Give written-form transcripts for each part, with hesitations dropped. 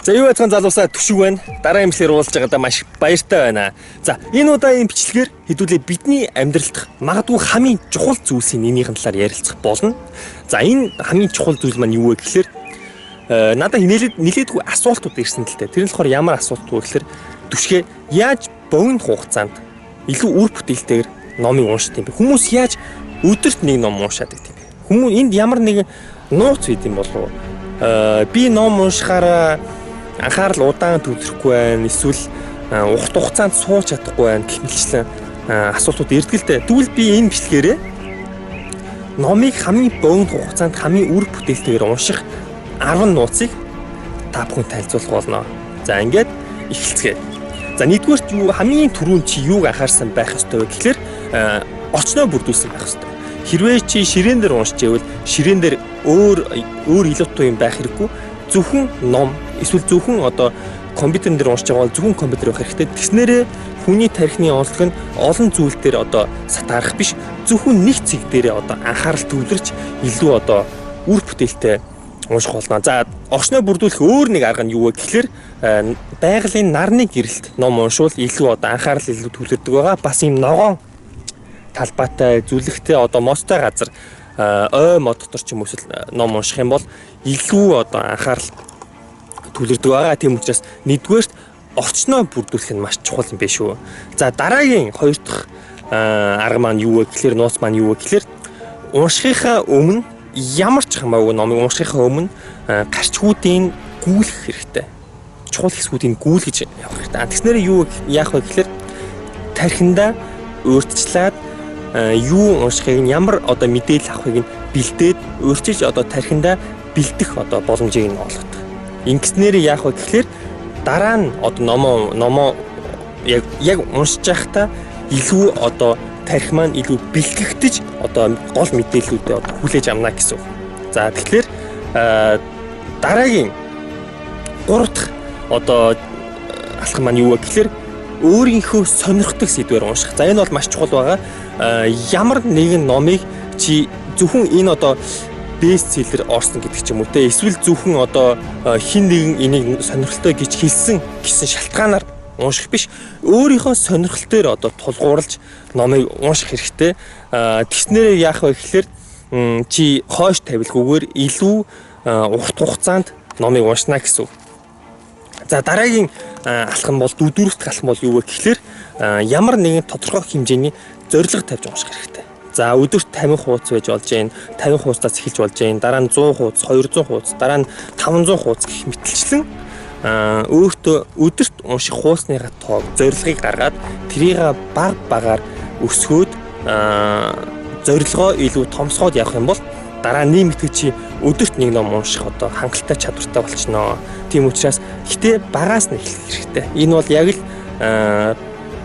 За юу байцгаан залуусаа төшөг байна. Дараа эмчлэр уулзж байгаадаа маш баяртай байна. За энэ удаагийн бичлэгээр хэдүүлээ бидний амьдралд магадгүй хамгийн чухал зүйлсийн нэмийн талаар ярилцах болно. За энэ хамгийн чухал зүйл маань юу вэ гэхээр надад нилээдгүй асуултууд ирсэн л дээ. Тэр нь болохоор ямар асуулт вэ гэхээр түшгээ яаж богино хугацаанд илүү үр бүтээлтэйгээр номыг уншдаг юм бэ? Хүмүүс яаж өдөрт нэг ном уншаад байдаг юм бэ? Хүмүүс энд ямар нэгэн нууц үйд юм болов уу? Би ном уншихаараа анхаарал удаан төвлөрөхгүй байна. Эсвэл урт хугацаанд сууж чадахгүй байна гэх мэтчлэн асуултууд ирдэг л дээ. Тэгвэл би энэ бичлэгээрээ номыг хамгийн богино хугацаанд хамгийн үр бүтээлтэйгээр унших 10 нууцыг та бүхэн танилцуулах болно. За ингээд эхэлцгээе. За нэгдүгээрт юу хамгийн түрүүнд чи юуг анхаарсан байх ёстой вэ гэхээр орчноо бүрдүүлсэн байх ёстой. Хэрвээ чи ширээн дээр уншиж байвал ширээн дээр өөр илүүтэй юм байх хэрэггүй. Зөвхөн ном эсвэл зөвхөн одоо компьютерн дээр уншиж байгаа бол зөвхөн компьютер байх хэрэгтэй. Тэгснээрээ хүний тархины онцлог нь олон зүйл дээр одоо сатаарах биш. Зөвхөн нэг цэг дээрээ одоо анхаарал төвлөрч илүү одоо үр бүтээлтэй унших болно. За орчноо бүрдүүлэх өөр нэг арга нь юу вэ гэхээр байгалийн нарны гэрэлт ном уншвал илүү одоо анхаарал илүү төвлөрдөг байгаа. Бас юм ногоон талбайтай зүлэгтэй одоо мостой газар ой мод дотор ч юм уу ном унших юм бол илүү одоо анхаарал төвлөрдөг байгаа. Тийм учраас нэгдүгээрт орчноо бүрдүүлэх нь маш чухал юм биш үү. За дараагийн хоёр дахь арга маань юу вэ гэхээр нууц маань юу вэ гэхээр уншихынхаа өмнө ямар ч хамаагүй номыг уншихынхаа өмнө гарчгуудыг гүйлгэх хэрэгтэй. Чухал хэсгүүдийг гүйлгэж явах хэрэгтэй. Тэгснээрээ юу яах вэ гэхээр тархиндаа өөрчлөлт юу уншихыг нь ямар одоо мэдээлэл авахыг нь бэлдээд өөрчилж одоо тархиндаа бэлдэх одоо боломжийг нь олгодог. Ингэснээр яах вэ гэхээр дараа нь одоо номоо яг уншиж байхдаа илүү одоо тархи маань илүү бэлтгэгдэж одоо гол мэдээллүүдээ одоо хүлээж авна гэсэн үг. За тэгэхээр дараагийн 3 дахь одоо алхам маань юу вэ гэхээр өөрийнхөө сонирхдаг сэдвээр унших. За энэ бол маш чухал байгаа. Ямар нэгэн номыг чи зөвхөн энэ одоо бестселлер орсон гэдэг ч юм уу те эсвэл зөвхөн одоо хин нэгэн энийг сонирхолтой гэж хэлсэн гэсэн шалтгаанаар унших биш. Өөрийнхөө сонирхолтоор одоо тулгуурлаж номыг унших хэрэгтэй. Тэгснээр яах вэ гэхээр чи хойш тавилгүйгээр илүү урт хугацаанд номыг уншна гэсэн үг. За дараагийн алхам бол дөрөвт алхам бол юу вэ гэхээр ямар нэгэн тодорхой хэмжээний зорилго тавьж унших хэрэгтэй. За өдөрт 50 хуудас байж болж байна. 50 хуудасаас эхэлж болж байна. Дараа нь 100 хуудас, 200 хуудас, дараа нь 500 хуудас гэх мэтчлэн өөртөө өдөрт унших хуудасныхаа тоог зорилгыг гаргаад тэрийг баг багаар өсгөөд зорилгоо илүү томсгоод явах юм бол дараа нь нэмэгдэж чи өдөрт нэг ном унших одоо хангалттай чадвартай болчихноо. Тийм учраас гэтээ багаас нь эхлэх хэрэгтэй. Энэ бол яг л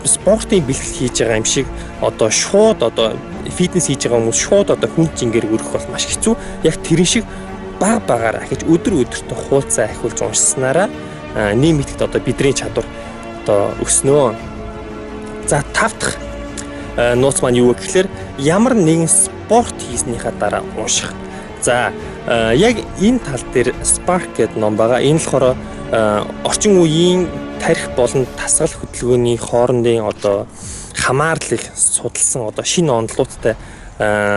спортын бэлтгэл хийж байгаа юм шиг одоо шууд одоо фитнес хийж байгаа хүмүүс шууд одоо хүн жингээр өрөх бол маш хэцүү. Яг тэрэн шиг баг багаар ахиж өдөр өдөртөө хуудасаа ахиулж уншсанараа нэмэгдэхэд одоо бидний чадвар одоо өснөө. За 5 дахь нууц маань юу вэ гэхээр ямар нэгэн спорт хийснийхаа дараа унших. За яг энэ тал дээр Spark гэдэг ном байгаа. Энэ болохоор орчин үеийн тарих болон тасгал хөдөлгөөний хоорондын одоо хамаарлыг судалсан одоо шинэ онолуудтай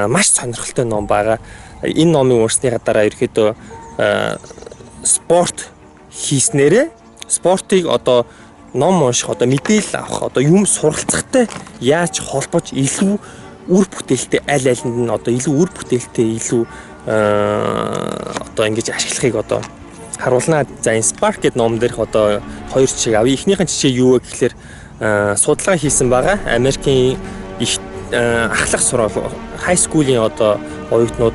маш сонирхолтой ном байгаа. Энэ номыг уншсныхаа дараа ерөөдөө спорт хийснээрээ спортыг одоо ном унших одоо мэдээлэл авах одоо юм суралцахтай яаж холбож илүү үр бүтээлтэй аль алинд нь одоо илүү үр бүтээлтэй илүү одоо ингэж ашиглахыг одоо харуулна. За энэ Spark гэдэг ном дээрх одоо хоёр жишээг авъя. Эхнийхэн жишээ юу вэ гэхээр судалгаа хийсэн байгаа. Америкийн их ахлах сургууль high school-ийн одоо оюутнууд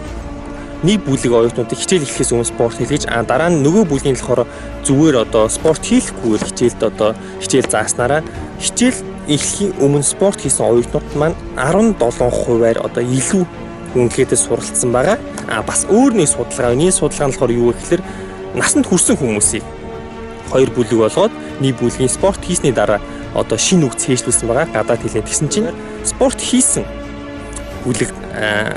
нэг бүлэг оюутнуудыг хичээл эхлэхээс өмнө спорт хийлгэж дараа нь нөгөө бүлгийн болохоор зүгээр одоо спорт хийлэхгүйгээр хичээлд одоо хичээл зааснараа хичээл эхлэхийн өмнө спорт хийсэн оюутнууд маань 17%-аар одоо илүү үнэхээр суралцсан байгаа. Бас өөр нэг судалгаа. Энэ судалгаа нь болохоор юу вэ гэхээр насанд хүрсэн хүмүүсийг хоёр бүлэг болгоод нэг бүлгийн спорт хийсний дараа одоо шинэ үг цээжлүүлсэн байгаа. Гадаад хэлээ тэгсэн чинь спорт хийсэн бүлэг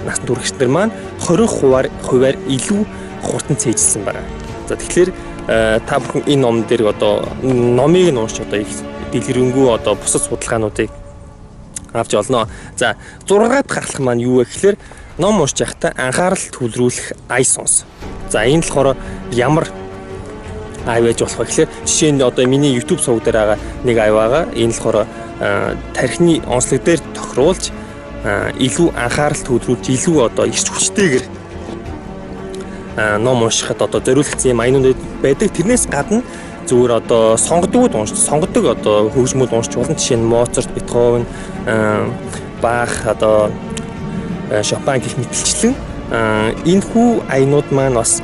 насанд хүрэгчдэр маань 20%-аар илүү хурдан цээжилсэн байгаа. За тэгэхээр та бүхэн энэ ном дээр одоо номыг нь уншиж одоо их дэлгэрэнгүй одоо бусад судалгаануудыг авч олно. За 6 дахь гарах маань юу вэ гэхээр ном уншиж байхдаа анхаарал төвлөрүүлэх ай сонс. За энэ болохоор ямар ай байж болох вэ гэхээр жишээ нь одоо миний YouTube суваг дээр байгаа нэг ай байгаа. Энэ болохоор тархины онцлог дээр тохируулж илүү анхаарал төвлөрүүлж илүү одоо ирч хүчтэйгээр ном уншихад одоо зориулагдсан юм аянууд байдаг. Тэрнээс гадна зүгээр одоо сонгодог одоо хөгжмүүд уншиж болно. Жишээ нь Моцарт, Бетховен, Бах одоо Шопен гэх мэтчлэн энэ хүү аянууд маань бас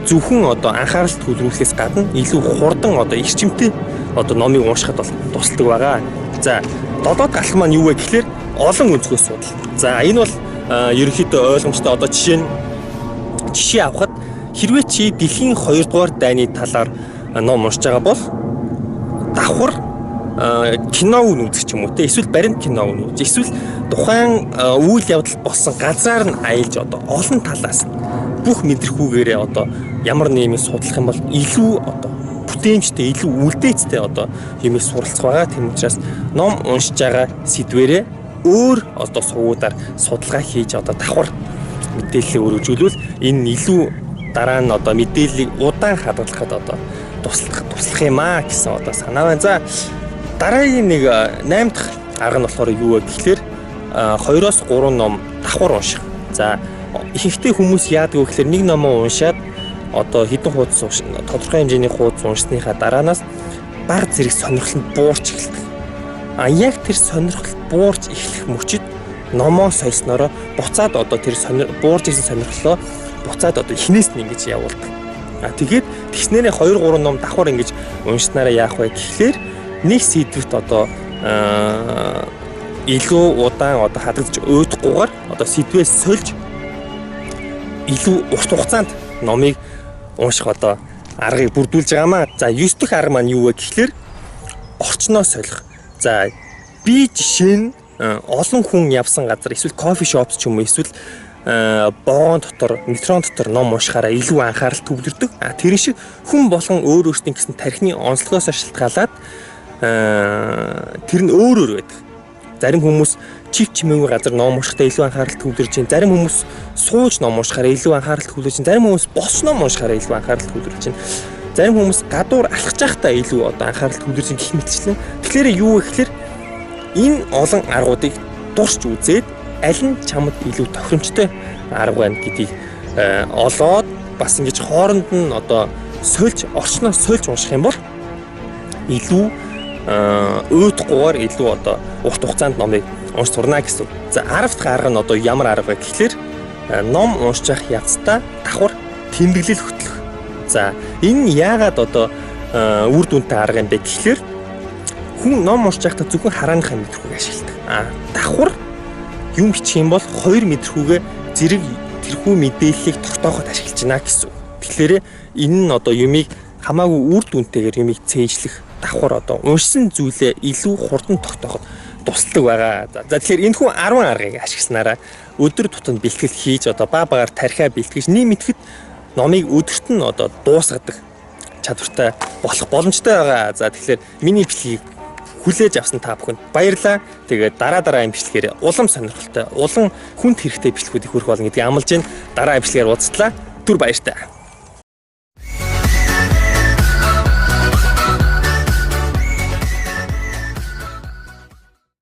зөвхөн одоо анхаарал төвлөрүүлэхээс гадна илүү хурдан одоо эрчимтэй одоо номыг уншихад бол тусалдаг байгаа. За 7 дахь алхам маань юу вэ гэхээр олон өнцгөөс судал. За энэ бол ерөнхийдөө ойлгомжтой одоо жишээ авахад хэрвээ чи дэлхийн 2 дугаар дайны талаар ном уншиж байгаа бол давхар кино үзэх ч юм уу те эсвэл баримт кино үзэх эсвэл тухайн үйл явдал болсон газраар нь аялж одоо олон талаас бүх мэдрхүүгээрээ одоо ямар нэмийг судлах юм бол илүү одоо бүтээмжтэй илүү үлдээцтэй одоо юмыг суралцах байгаа. Тийм учраас ном уншиж байгаа сэдвэрээ өөр одоо сувгуудаар судалгаа хийж одоо давхар мэдээлэл өргөжүүлвэл энэ илүү дараа нь одоо мэдээллийг удаан хадгалахад одоо туслах юм аа гэсэн одоо санаа байна. За дараагийн нэг 8 дахь арга нь болохоор юу вэ гэхээр 2-оос 3 ном давхар унших. За ихэнхдээ хүмүүс яадаг вэ гэхээр нэг номоо уншаад одоо хэдэн хуудас тодорхой хэмжээний хуудас уншсныхаа дараанаас баг зэрэг сонирхол нь буурч эхэлдэг. Яг тэр сонирхол буурч эхлэх мөчид номоо сольснороо буцаад одоо тэр буурж ирсэн сонирхлоо буцаад одоо эхнээс нь ингэж явуулдаг. Тэгээд тэгснээрээ 2-3 ном давхар ингэж уншснараа яах вэ гэхлээр нэг сэдвт одоо илүү удаан одоо хадгалж өөдөхгүйгээр одоо сэдвээс сольж илүү урт хугацаанд номыг унших одоо аргыг бүрдүүлж байгаамаа. За 9 дахь арга маань юу вэ гэхлээр орчноо солих. За би жишээ нь олон хүн явсан газар эсвэл кофе шопс ч юм уу эсвэл боон дотор, метрон дотор ном уншихаараа илүү анхаарал төвлөрдөг. Тэр шиг хүн болгон өөр өөртөө гэсэн тархины онцлогоос шалтгаалаад тэр нь өөр байдаг. Зарим хүмүүс чив чимээгүй газар ном уншихтаа илүү анхаарал төвлөрж байна. Зарим хүмүүс сууж ном уншихаараа илүү анхаарал төвлөрж байна. Зарим хүмүүс бос ном уншихаараа илүү анхаарал төвлөрж байна. Зарим хүмүүс гадуур алхаж байхдаа илүү одоо анхаарал төвлөрж байна гэх мэтчлэн. Тэгэхээр юу вэ гэхээр энэ олон аргуудыг дурч үзээд аль нь чамд илүү тохиромжтой арга байна гэдгийг олоод бас ингэж хооронд нь одоо орчноо сольж унших юм бол илүү өөдгүйгээр илүү одоо урт хугацаанд номыг унш сурна гэсэн. За 10 дахь арга нь одоо ямар арга вэ гэхлээр ном уншиж явах явцдаа давхар тэмдэглэл хөтлөх. За энэ яагаад одоо үр дүнтэй арга юм бэ гэхлээр хүн ном уншиж байхдаа зөвхөн харааныхаа мэдрэлийг ашигладаг. Давхар юм бичих юм бол 2 мэдрхүүгээ зэрэг тэрхүү мэдээллийг тогтооход ашиглаж байна гэсэн. Тэгэхээр энэ нь одоо юмыг хамаагүй үр дүнтэйгээр юмыг цээжлэх давхар одоо уншсан зүйлээ илүү хурдан тогтооход тусалдаг байгаа. За тэгэхээр энэ хүн 10 аргыг ашигласнараа өдөр тутамд бэлтгэл хийж одоо багаар тархиа бэлтгэж нэмэтгэд номыг өдөрт нь одоо дуусгадаг чадвартай болох боломжтой байгаа. За тэгэхээр миний бичлэгийг хүлээж авсан та бүхэнд баярлалаа. Тэгээд дараагийн бичлэгээр улам сонирхолтой, улам хүнд хэрэгтэй бичлэгүүдийг хүргэх болно гэдгийг амлаж байна. Дараагийн бичлэгээр уулзлаа. Түр баяртай.